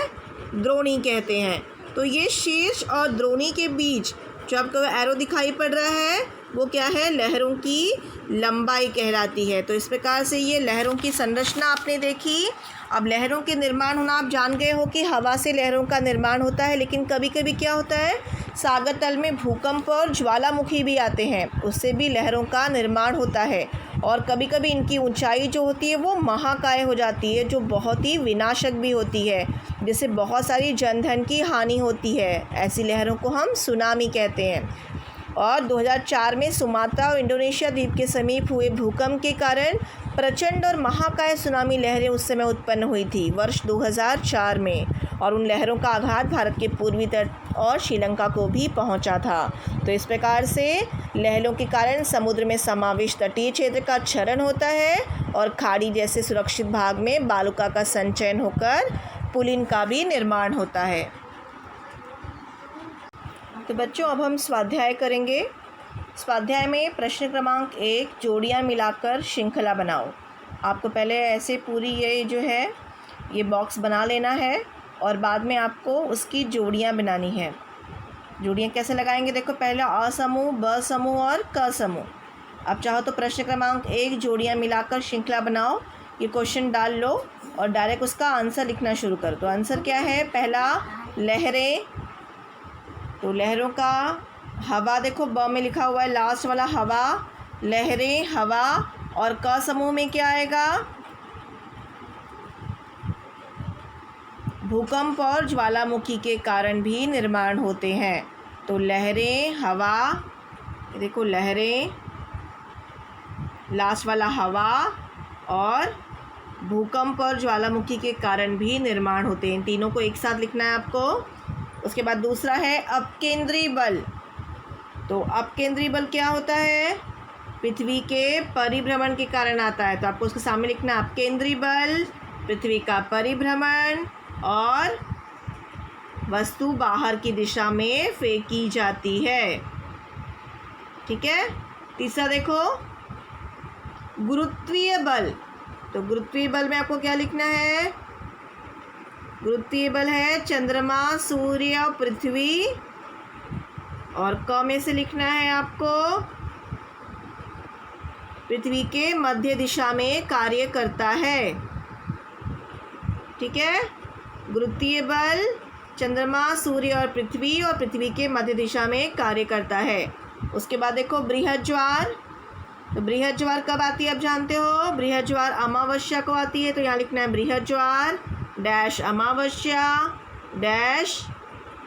द्रोणी कहते हैं। तो ये शीर्ष और द्रोणी के बीच जो आपको एरो दिखाई पड़ रहा है वो क्या है? लहरों की लंबाई कहलाती है। तो इस प्रकार से ये लहरों की संरचना आपने देखी। अब लहरों के निर्माण होना आप जान गए हो कि हवा से लहरों का निर्माण होता है, लेकिन कभी कभी क्या होता है सागर तल में भूकंप और ज्वालामुखी भी आते हैं, उससे भी लहरों का निर्माण होता है। और कभी कभी इनकी ऊंचाई जो होती है वो महाकाय हो जाती है, जो बहुत ही विनाशक भी होती है, जिससे बहुत सारी जनधन की हानि होती है। ऐसी लहरों को हम सुनामी कहते हैं। और 2004 में सुमात्रा और इंडोनेशिया द्वीप के समीप हुए भूकंप के कारण प्रचंड और महाकाय सुनामी लहरें उस समय उत्पन्न हुई थी वर्ष 2004 में, और उन लहरों का आघात भारत के पूर्वी तट और श्रीलंका को भी पहुंचा था। तो इस प्रकार से लहरों के कारण समुद्र में समावेश तटीय क्षेत्र का क्षरण होता है, और खाड़ी जैसे सुरक्षित भाग में बालुका का संचयन होकर पुलिन का भी निर्माण होता है। तो बच्चों अब हम स्वाध्याय करेंगे। स्वाध्याय में प्रश्न क्रमांक 1 जोड़ियां मिलाकर श्रृंखला बनाओ। आपको पहले ऐसे पूरी ये जो है ये बॉक्स बना लेना है, और बाद में आपको उसकी जोड़ियां बनानी है। जोड़ियां कैसे लगाएंगे? देखो पहले अ समूह, ब समूह और क समूह। अब चाहो तो प्रश्न क्रमांक 1 जोड़ियां मिलाकर श्रृंखला बनाओ, ये क्वेश्चन डाल लो और डायरेक्ट उसका आंसर लिखना शुरू कर दो। आंसर क्या है? पहला लहरें, तो लहरों का हवा देखो ब में लिखा हुआ है लास्ट वाला हवा, लहरें, हवा। और क समूह में क्या आएगा? भूकंप और ज्वालामुखी के कारण भी निर्माण होते हैं। तो लहरें, हवा, देखो लहरें, लास्ट वाला हवा, और भूकंप और ज्वालामुखी के कारण भी निर्माण होते हैं। इन तीनों को एक साथ लिखना है आपको। उसके बाद दूसरा है अपकेंद्री बल। तो अपकेंद्री बल क्या होता है? पृथ्वी के परिभ्रमण के कारण आता है। तो आपको उसके सामने लिखना अपकेंद्री बल, पृथ्वी का परिभ्रमण और वस्तु बाहर की दिशा में फेंकी जाती है। ठीक है। तीसरा देखो, गुरुत्वीय बल। तो गुरुत्वीय बल में आपको क्या लिखना है? गुरुत्वीय बल है चंद्रमा, सूर्य और पृथ्वी, और क में से लिखना है आपको पृथ्वी के मध्य दिशा में कार्य करता है। ठीक है। गुरुत्वीय बल चंद्रमा, सूर्य और पृथ्वी के मध्य दिशा में कार्य करता है। उसके बाद देखो बृहद ज्वार। तो बृहद ज्वार कब आती है आप जानते हो? बृहद ज्वार अमावस्या को आती है। तो यहाँ लिखना है बृहद ज्वार डैश अमावस्या डैश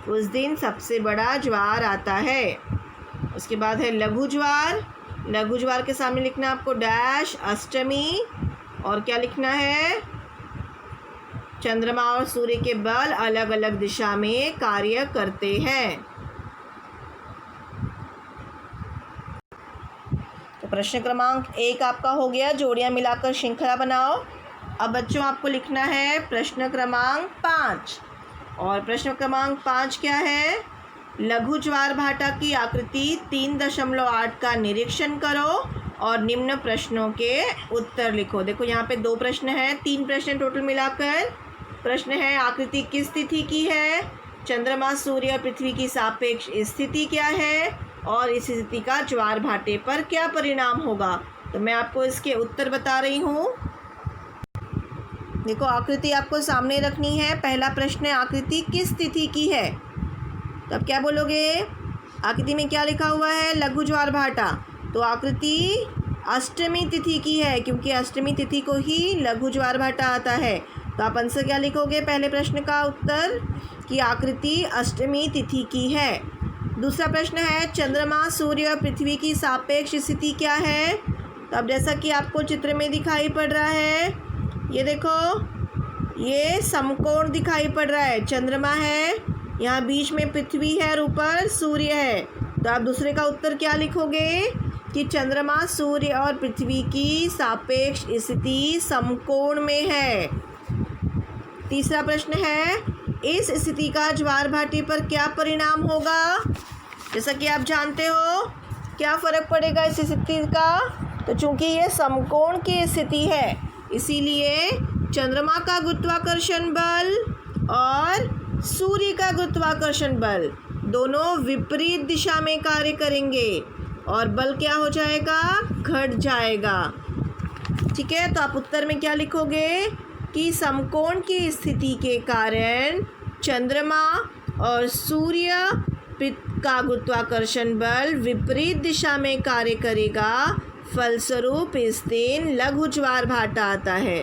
उस दिन सबसे बड़ा ज्वार आता है। उसके बाद है लघु ज्वार। लघु ज्वार के सामने लिखना है आपको डैश अष्टमी, और क्या लिखना है? चंद्रमा और सूर्य के बल अलग अलग दिशा में कार्य करते हैं। तो प्रश्न क्रमांक 1 आपका हो गया। जोड़ियां मिलाकर श्रृंखला बनाओ। अब बच्चों आपको लिखना है प्रश्न क्रमांक 5, और प्रश्न क्रमांक 5 क्या है? लघु ज्वार भाटा की आकृति 3.8 का निरीक्षण करो और निम्न प्रश्नों के उत्तर लिखो। देखो यहाँ पे 2 प्रश्न हैं, 3 प्रश्न टोटल मिलाकर। प्रश्न है आकृति किस तिथि की है? चंद्रमा, सूर्य और पृथ्वी की सापेक्ष स्थिति क्या है? और इस स्थिति का ज्वार भाटे पर क्या परिणाम होगा? तो मैं आपको इसके उत्तर बता रही हूँ। देखो आकृति आपको सामने रखनी है। पहला प्रश्न है आकृति किस तिथि की है? तो अब क्या बोलोगे? आकृति में क्या लिखा हुआ है? लघु ज्वार भाटा। तो आकृति अष्टमी तिथि की है, क्योंकि अष्टमी तिथि को ही लघु ज्वार भाटा आता है। तो आप आंसर क्या लिखोगे पहले प्रश्न का उत्तर? कि आकृति अष्टमी तिथि की है। दूसरा प्रश्न है चंद्रमा, सूर्य और पृथ्वी की सापेक्ष स्थिति क्या है? तो अब जैसा कि आपको चित्र में दिखाई पड़ रहा है, ये देखो ये समकोण दिखाई पड़ रहा है। चंद्रमा है, यहाँ बीच में पृथ्वी है और ऊपर सूर्य है। तो आप दूसरे का उत्तर क्या लिखोगे? कि चंद्रमा, सूर्य और पृथ्वी की सापेक्ष स्थिति समकोण में है। तीसरा प्रश्न है इस स्थिति का ज्वार भाटे पर क्या परिणाम होगा? जैसा कि आप जानते हो क्या फ़र्क पड़ेगा इस स्थिति का? तो चूंकि ये समकोण की स्थिति है, इसीलिए चंद्रमा का गुरुत्वाकर्षण बल और सूर्य का गुरुत्वाकर्षण बल दोनों विपरीत दिशा में कार्य करेंगे और बल क्या हो जाएगा? घट जाएगा। ठीक है। तो आप उत्तर में क्या लिखोगे? कि समकोण की स्थिति के कारण चंद्रमा और सूर्य का गुरुत्वाकर्षण बल विपरीत दिशा में कार्य करेगा, फलस्वरूप इस दिन लघु ज्वार भाटा आता है।